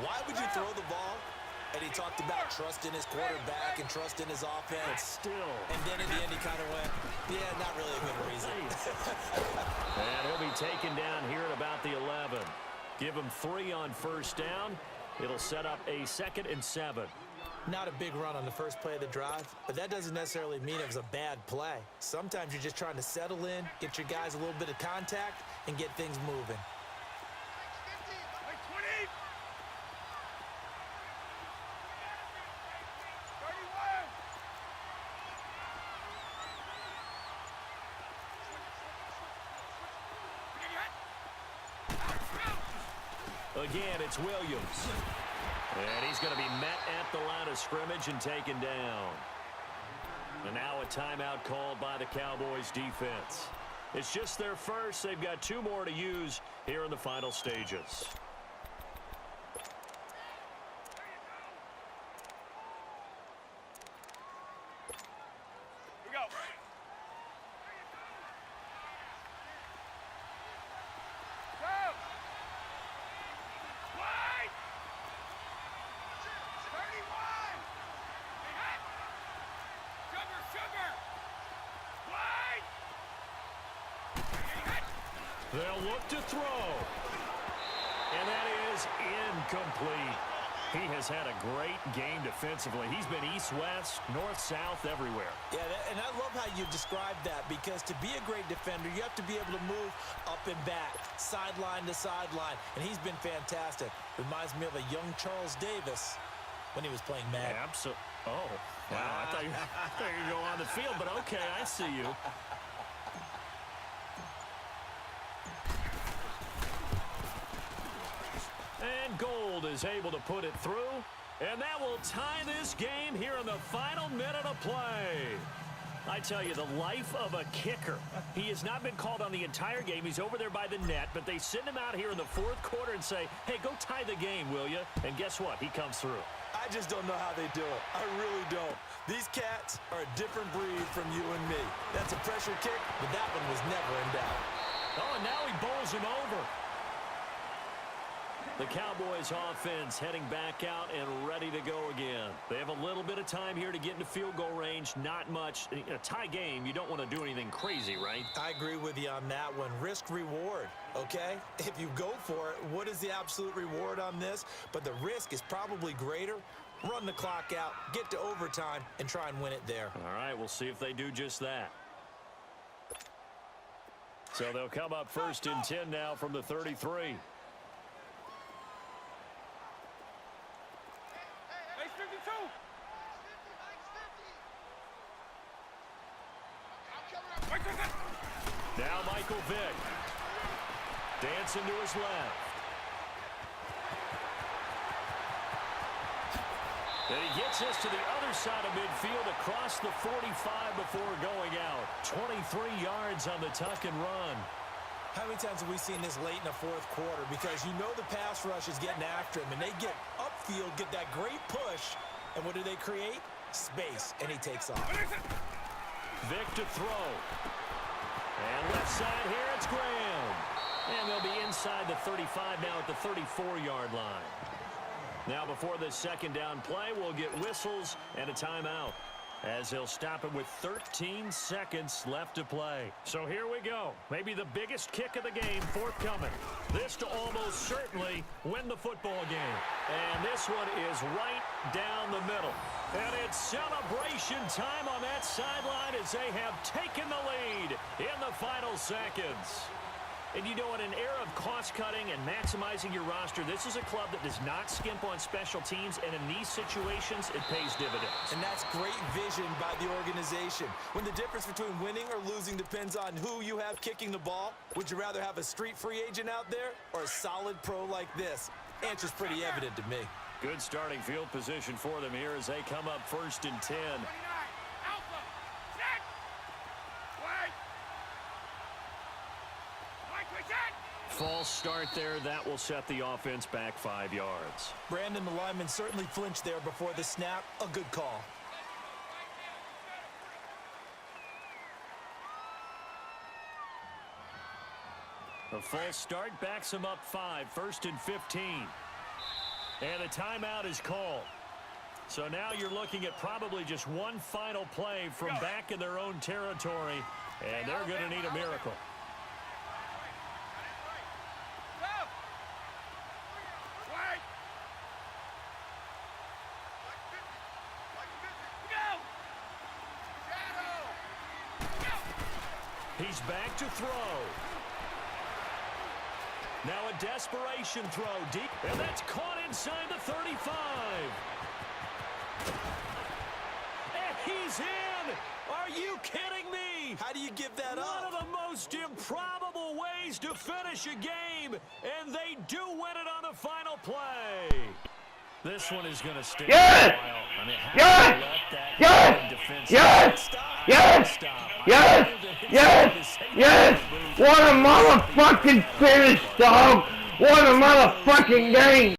Why would you throw the ball? And he talked about trusting his quarterback and trusting his offense. Still. And then in the end, he kind of went, yeah, not really a good reason. And he'll be taken down here at about the 11. Give him 3 on first down. It'll set up a 2nd and 7. Not a big run on the first play of the drive, but that doesn't necessarily mean it was a bad play. Sometimes you're just trying to settle in, get your guys a little bit of contact, and get things moving. Again, it's Williams. And he's going to be met at the line of scrimmage and taken down. And now a timeout called by the Cowboys defense. It's just their first. They've got 2 more to use here in the final stages. They'll look to throw. And that is incomplete. He has had a great game defensively. He's been east-west, north-south, everywhere. Yeah, and I love how you described that, because to be a great defender, you have to be able to move up and back, sideline to sideline, and he's been fantastic. Reminds me of a young Charles Davis when he was playing Madden. Absolutely. Oh, wow. I thought you were go on the field, but okay, I see you. And Gold is able to put it through, and that will tie this game here in the final minute of play. I tell you, the life of a kicker. He has not been called on the entire game. He's over there by the net, but they send him out here in the 4th quarter and say, hey, go tie the game, will you? And guess what? He comes through. I just don't know how they do it. I really don't. These cats are a different breed from you and me. That's a pressure kick, but that one was never in doubt. Oh, and now he bowls him over. The Cowboys offense heading back out and ready to go again. They have a little bit of time here to get into field goal range. Not much. In a tie game, you don't want to do anything crazy, right? I agree with you on that one. Risk reward, okay? If you go for it, what is the absolute reward on this? But the risk is probably greater. Run the clock out, get to overtime, and try and win it there. All right, we'll see if they do just that. So they'll come up 1st and 10 now from the 33. Now Michael Vick. Dancing to his left. And he gets us to the other side of midfield across the 45 before going out. 23 yards on the tuck and run. How many times have we seen this late in the 4th quarter? Because you know the pass rush is getting after him, and they get upfield, get that great push, and what do they create? Space, and he takes off. Vick to throw. And left side here, it's Graham. And they'll be inside the 35 now at the 34-yard line. Now before this 2nd down play, we'll get whistles and a timeout, as he'll stop it with 13 seconds left to play. So here we go. Maybe the biggest kick of the game forthcoming. This to almost certainly win the football game. And this one is right down the middle. And it's celebration time on that sideline as they have taken the lead in the final seconds. And you know, in an era of cost-cutting and maximizing your roster, this is a club that does not skimp on special teams, and in these situations, it pays dividends. And that's great vision by the organization. When the difference between winning or losing depends on who you have kicking the ball, would you rather have a street free agent out there or a solid pro like this? Answer's pretty evident to me. Good starting field position for them here as they come up 1st and 10. False start there. That will set the offense back 5 yards. Brandon, the lineman, certainly flinched there before the snap. A good call. A false start backs him up 5. 1st and 15. And the timeout is called. So now you're looking at probably just one final play from back in their own territory, and they're going to need a miracle. He's back to throw. Now a desperation throw deep, and that's caught inside the 35. And he's in! Are you kidding me? How do you give that up? One of the most improbable ways to finish a game, and they do win it on the final play. This one is going to stay Yes! a while. I mean, how Yes! do you let that Yes! defense Yes! stop? Yes! Stop. Yes! Yes! Yes! What a motherfucking finish, dog! What a motherfucking game!